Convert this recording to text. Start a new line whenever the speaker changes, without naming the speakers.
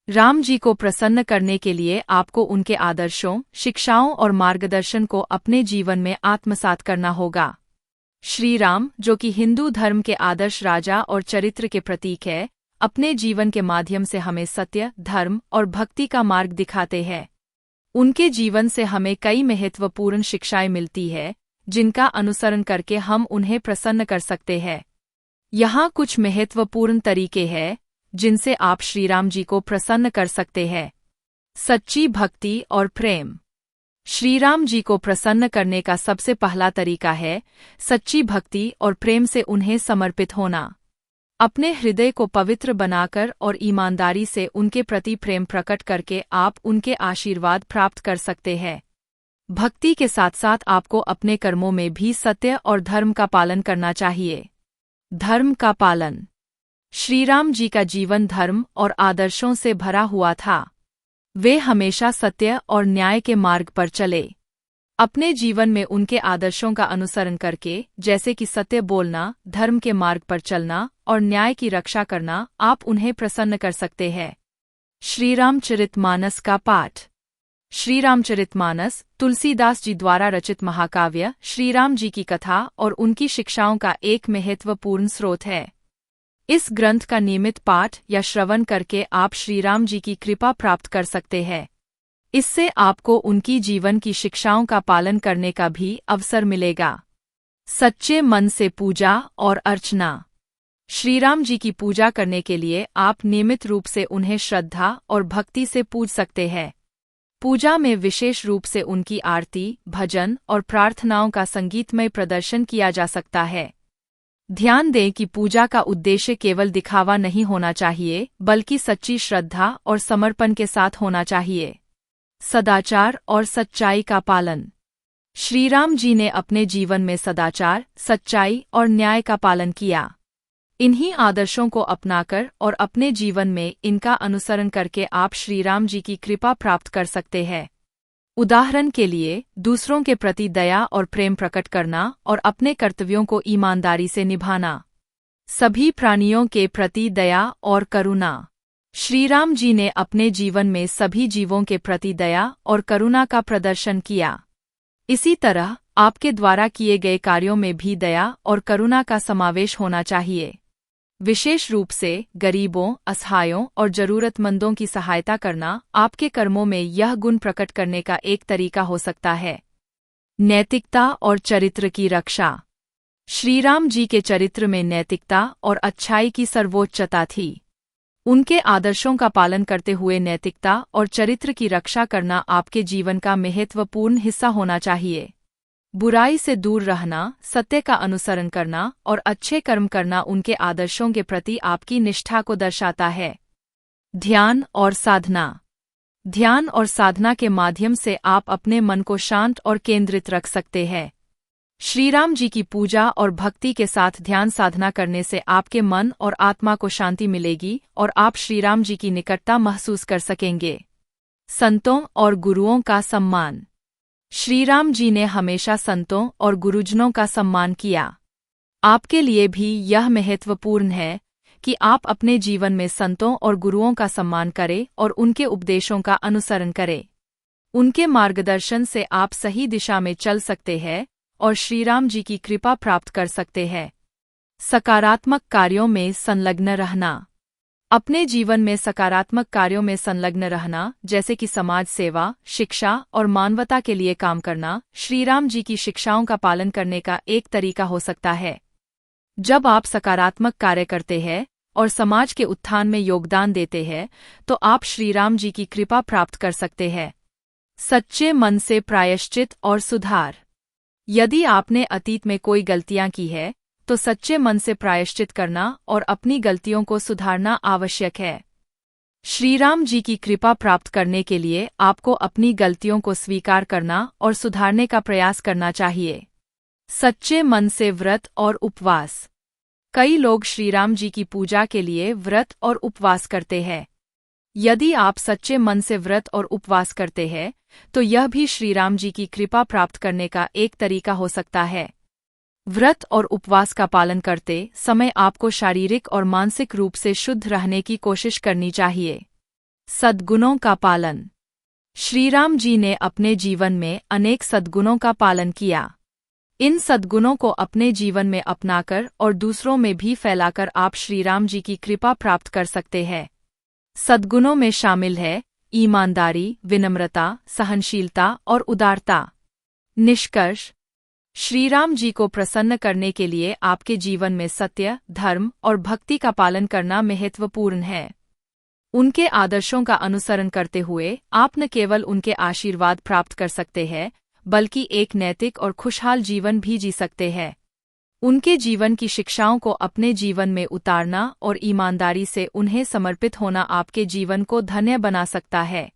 राम जी को प्रसन्न करने के लिए आपको उनके आदर्शों, शिक्षाओं और मार्गदर्शन को अपने जीवन में आत्मसात करना होगा। श्री राम, जो कि हिंदू धर्म के आदर्श राजा और चरित्र के प्रतीक है, अपने जीवन के माध्यम से हमें सत्य, धर्म और भक्ति का मार्ग दिखाते हैं। उनके जीवन से हमें कई महत्वपूर्ण शिक्षाएं मिलती है, जिनका अनुसरण करके हम उन्हें प्रसन्न कर सकते हैं। यहाँ कुछ महत्वपूर्ण तरीके हैं जिनसे आप श्रीराम जी को प्रसन्न कर सकते हैं। सच्ची भक्ति और प्रेम। श्रीराम जी को प्रसन्न करने का सबसे पहला तरीका है सच्ची भक्ति और प्रेम से उन्हें समर्पित होना। अपने हृदय को पवित्र बनाकर और ईमानदारी से उनके प्रति प्रेम प्रकट करके आप उनके आशीर्वाद प्राप्त कर सकते हैं। भक्ति के साथ साथ आपको अपने कर्मों में भी सत्य और धर्म का पालन करना चाहिए। धर्म का पालन। श्रीराम जी का जीवन धर्म और आदर्शों से भरा हुआ था। वे हमेशा सत्य और न्याय के मार्ग पर चले। अपने जीवन में उनके आदर्शों का अनुसरण करके, जैसे कि सत्य बोलना, धर्म के मार्ग पर चलना और न्याय की रक्षा करना, आप उन्हें प्रसन्न कर सकते हैं। श्रीरामचरितमानस का पाठ। श्रीरामचरितमानस तुलसीदास जी द्वारा रचित महाकाव्य श्रीराम जी की कथा और उनकी शिक्षाओं का एक महत्वपूर्ण स्रोत है। इस ग्रंथ का नियमित पाठ या श्रवण करके आप श्रीराम जी की कृपा प्राप्त कर सकते हैं। इससे आपको उनकी जीवन की शिक्षाओं का पालन करने का भी अवसर मिलेगा। सच्चे मन से पूजा और अर्चना। श्रीराम जी की पूजा करने के लिए आप नियमित रूप से उन्हें श्रद्धा और भक्ति से पूज सकते हैं। पूजा में विशेष रूप से उनकी आरती, भजन और प्रार्थनाओं का संगीतमय प्रदर्शन किया जा सकता है। ध्यान दें कि पूजा का उद्देश्य केवल दिखावा नहीं होना चाहिए, बल्कि सच्ची श्रद्धा और समर्पण के साथ होना चाहिए। सदाचार और सच्चाई का पालन। श्रीराम जी ने अपने जीवन में सदाचार, सच्चाई और न्याय का पालन किया। इन्हीं आदर्शों को अपनाकर और अपने जीवन में इनका अनुसरण करके आप श्रीराम जी की कृपा प्राप्त कर सकते हैं। उदाहरण के लिए, दूसरों के प्रति दया और प्रेम प्रकट करना और अपने कर्तव्यों को ईमानदारी से निभाना। सभी प्राणियों के प्रति दया और करुणा। श्रीराम जी ने अपने जीवन में सभी जीवों के प्रति दया और करुणा का प्रदर्शन किया। इसी तरह आपके द्वारा किए गए कार्यों में भी दया और करुणा का समावेश होना चाहिए। विशेष रूप से गरीबों, असहायों और जरूरतमंदों की सहायता करना आपके कर्मों में यह गुण प्रकट करने का एक तरीका हो सकता है। नैतिकता और चरित्र की रक्षा। श्रीराम जी के चरित्र में नैतिकता और अच्छाई की सर्वोच्चता थी। उनके आदर्शों का पालन करते हुए नैतिकता और चरित्र की रक्षा करना आपके जीवन का महत्वपूर्ण हिस्सा होना चाहिए। बुराई से दूर रहना, सत्य का अनुसरण करना और अच्छे कर्म करना उनके आदर्शों के प्रति आपकी निष्ठा को दर्शाता है। ध्यान और साधना। ध्यान और साधना के माध्यम से आप अपने मन को शांत और केंद्रित रख सकते हैं। श्रीराम जी की पूजा और भक्ति के साथ ध्यान साधना करने से आपके मन और आत्मा को शांति मिलेगी और आप श्रीराम जी की निकटता महसूस कर सकेंगे। संतों और गुरुओं का सम्मान। श्रीराम जी ने हमेशा संतों और गुरुजनों का सम्मान किया। आपके लिए भी यह महत्वपूर्ण है कि आप अपने जीवन में संतों और गुरुओं का सम्मान करें और उनके उपदेशों का अनुसरण करें। उनके मार्गदर्शन से आप सही दिशा में चल सकते हैं और श्रीराम जी की कृपा प्राप्त कर सकते हैं। सकारात्मक कार्यों में संलग्न रहना। अपने जीवन में सकारात्मक कार्यों में संलग्न रहना, जैसे कि समाज सेवा, शिक्षा और मानवता के लिए काम करना, श्रीराम जी की शिक्षाओं का पालन करने का एक तरीका हो सकता है। जब आप सकारात्मक कार्य करते हैं और समाज के उत्थान में योगदान देते हैं, तो आप श्रीराम जी की कृपा प्राप्त कर सकते हैं। सच्चे मन से प्रायश्चित और सुधार। यदि आपने अतीत में कोई गलतियां की है, तो सच्चे मन से प्रायश्चित करना और अपनी गलतियों को सुधारना आवश्यक है। श्रीराम जी की कृपा प्राप्त करने के लिए आपको अपनी गलतियों को स्वीकार करना और सुधारने का प्रयास करना चाहिए। सच्चे मन से व्रत और उपवास। कई लोग श्रीराम जी की पूजा के लिए व्रत और उपवास करते हैं। यदि आप सच्चे मन से व्रत और उपवास करते हैं, तो यह भी श्रीराम जी की कृपा प्राप्त करने का एक तरीका हो सकता है। व्रत और उपवास का पालन करते समय आपको शारीरिक और मानसिक रूप से शुद्ध रहने की कोशिश करनी चाहिए। सद्गुणों का पालन। श्री राम जी ने अपने जीवन में अनेक सद्गुणों का पालन किया। इन सद्गुणों को अपने जीवन में अपनाकर और दूसरों में भी फैलाकर आप श्री राम जी की कृपा प्राप्त कर सकते हैं। सद्गुणों में शामिल है ईमानदारी, विनम्रता, सहनशीलता और उदारता। निष्कर्ष, श्री राम जी को प्रसन्न करने के लिए आपके जीवन में सत्य, धर्म और भक्ति का पालन करना महत्वपूर्ण है। उनके आदर्शों का अनुसरण करते हुए आप न केवल उनके आशीर्वाद प्राप्त कर सकते हैं, बल्कि एक नैतिक और खुशहाल जीवन भी जी सकते हैं। उनके जीवन की शिक्षाओं को अपने जीवन में उतारना और ईमानदारी से उन्हें समर्पित होना आपके जीवन को धन्य बना सकता है।